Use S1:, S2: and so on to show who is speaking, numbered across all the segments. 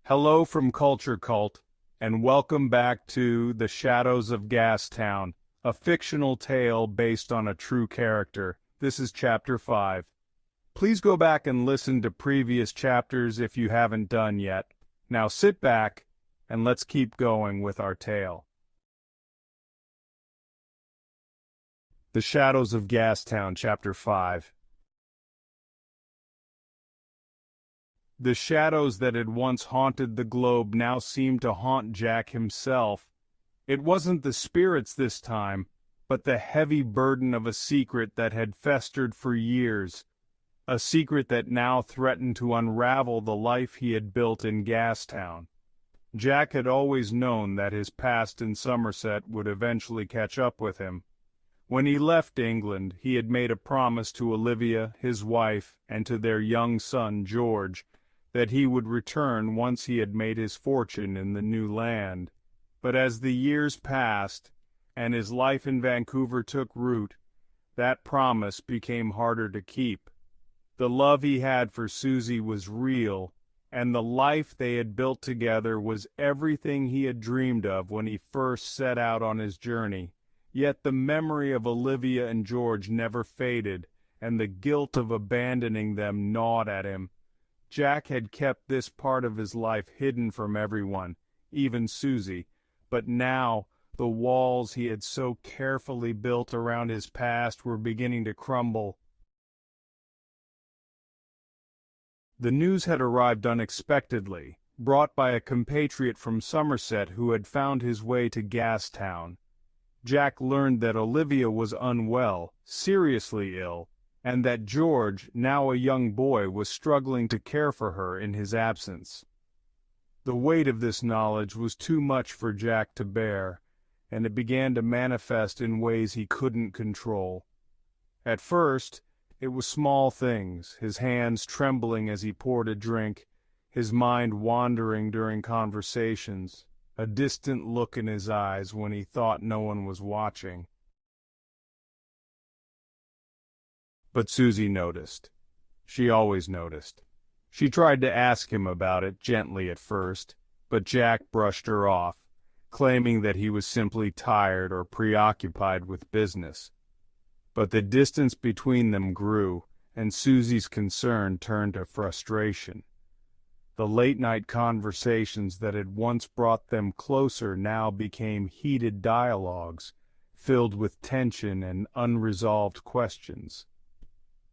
S1: Hello from Culture Cult, and welcome back to The Shadows of Gastown, a fictional tale based on a true character. This is Chapter 5. Please go back and listen to previous chapters if you haven't done yet. Now sit back, and let's keep going with our tale. The Shadows of Gastown, Chapter 5. The shadows that had once haunted the globe now seemed to haunt Jack himself. It wasn't the spirits this time, but the heavy burden of a secret that had festered for years, a secret that now threatened to unravel the life he had built in Gastown. Jack had always known that his past in Somerset would eventually catch up with him. When he left England, he had made a promise to Olivia, his wife, and to their young son, George, that he would return once he had made his fortune in the new land. But as the years passed, and his life in Vancouver took root, that promise became harder to keep. The love he had for Suzy was real, and the life they had built together was everything he had dreamed of when he first set out on his journey. Yet the memory of Olivia and George never faded, and the guilt of abandoning them gnawed at him. Jack had kept this part of his life hidden from everyone, even Suzy, but now the walls he had so carefully built around his past were beginning to crumble. The news had arrived unexpectedly, brought by a compatriot from Somerset who had found his way to Gastown. Jack learned that Olivia was unwell, seriously ill, and that George, now a young boy, was struggling to care for her in his absence. The weight of this knowledge was too much for Jack to bear, and it began to manifest in ways he couldn't control. At first, it was small things, his hands trembling as he poured a drink, his mind wandering during conversations, a distant look in his eyes when he thought no one was watching. But Suzy noticed. She always noticed. She tried to ask him about it gently at first, but Jack brushed her off, claiming that he was simply tired or preoccupied with business. But the distance between them grew, and Suzy's concern turned to frustration. The late-night conversations that had once brought them closer now became heated dialogues, filled with tension and unresolved questions.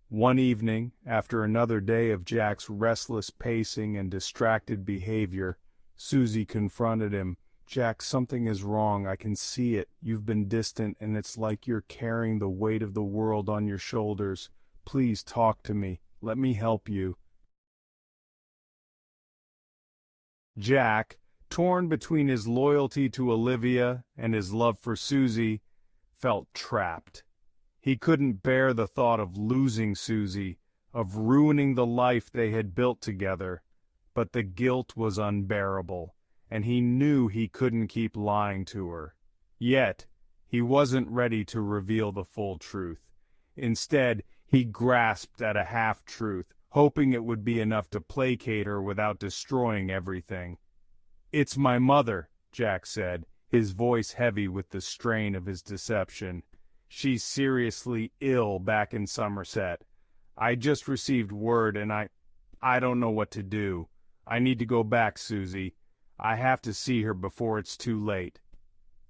S1: One evening, after another day of Jack's restless pacing and distracted behavior, Suzy confronted him. "Jack, something is wrong. I can see it. You've been distant, and it's like you're carrying the weight of the world on your shoulders. Please talk to me. Let me help you." Jack, torn between his loyalty to Olivia and his love for Suzy, felt trapped. He couldn't bear the thought of losing Suzy, of ruining the life they had built together, but the guilt was unbearable, and he knew he couldn't keep lying to her. Yet, he wasn't ready to reveal the full truth. Instead, he grasped at a half-truth, hoping it would be enough to placate her without destroying everything. "It's my mother," Jack said, his voice heavy with the strain of his deception. "She's seriously ill back in Somerset. I just received word and I don't know what to do. I need to go back, Suzy. I have to see her before it's too late."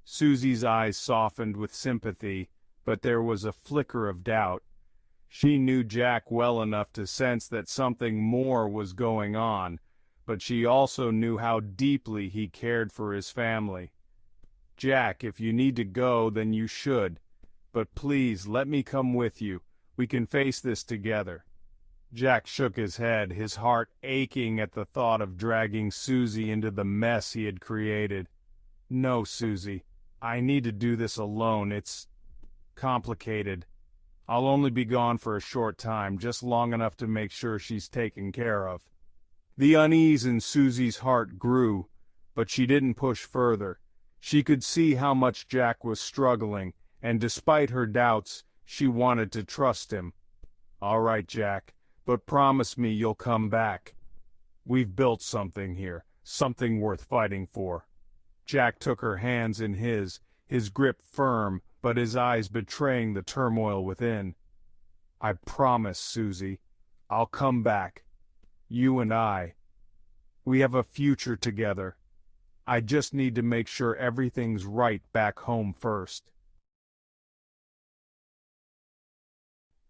S1: Suzy's eyes softened with sympathy, but there was a flicker of doubt. She knew Jack well enough to sense that something more was going on, but she also knew how deeply he cared for his family. "Jack, if you need to go, then you should. But please, let me come with you. We can face this together." Jack shook his head, his heart aching at the thought of dragging Suzy into the mess he had created. "No, Suzy, I need to do this alone. It's complicated. I'll only be gone for a short time, just long enough to make sure she's taken care of." The unease in Suzy's heart grew, but she didn't push further. She could see how much Jack was struggling, and despite her doubts, she wanted to trust him. "All right, Jack, but promise me you'll come back. We've built something here, something worth fighting for. Jack took her hands in his grip firm, but his eyes betraying the turmoil within. "I promise, Suzy, I'll come back. You and I. We have a future together. I just need to make sure everything's right back home first."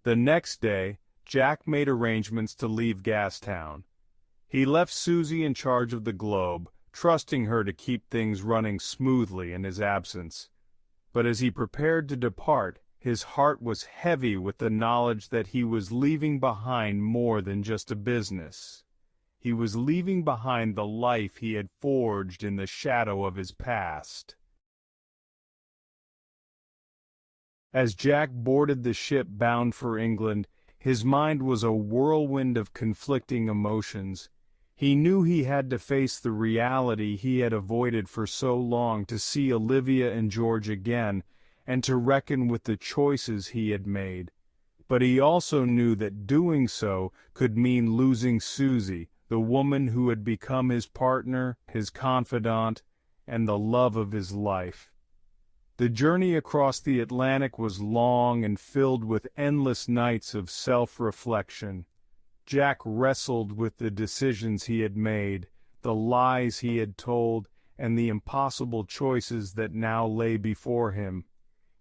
S1: The next day, Jack made arrangements to leave Gastown. He left Suzy in charge of the Globe, trusting her to keep things running smoothly in his absence. But as he prepared to depart, his heart was heavy with the knowledge that he was leaving behind more than just a business. He was leaving behind the life he had forged in the shadow of his past. As Jack boarded the ship bound for England, his mind was a whirlwind of conflicting emotions. He knew he had to face the reality he had avoided for so long, to see Olivia and George again, and to reckon with the choices he had made. But he also knew that doing so could mean losing Suzy, the woman who had become his partner, his confidant, and the love of his life. The journey across the Atlantic was long and filled with endless nights of self-reflection. Jack wrestled with the decisions he had made, the lies he had told, and the impossible choices that now lay before him.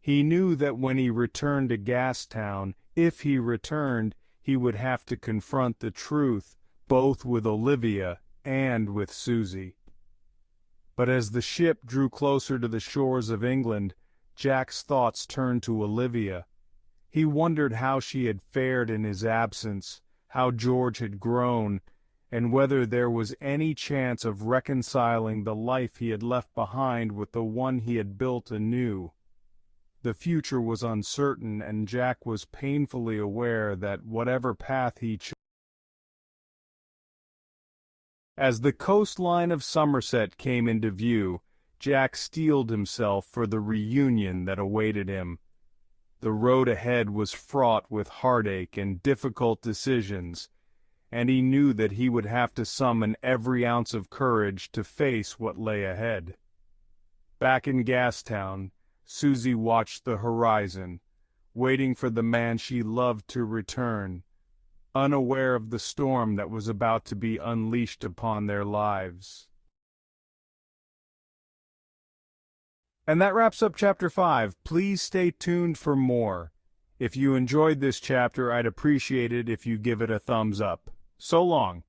S1: He knew that when he returned to Gastown, if he returned, he would have to confront the truth, both with Olivia and with Suzy. But as the ship drew closer to the shores of England, Jack's thoughts turned to Olivia. He wondered how she had fared in his absence, how George had grown, and whether there was any chance of reconciling the life he had left behind with the one he had built anew. The future was uncertain, and Jack was painfully aware that whatever path he chose. As the coastline of Somerset came into view, Jack steeled himself for the reunion that awaited him. The road ahead was fraught with heartache and difficult decisions, and he knew that he would have to summon every ounce of courage to face what lay ahead. Back in Gastown, Suzy watched the horizon, waiting for the man she loved to return, unaware of the storm that was about to be unleashed upon their lives. And that wraps up Chapter 5. Please stay tuned for more. If you enjoyed this chapter, I'd appreciate it if you give it a thumbs up. So long.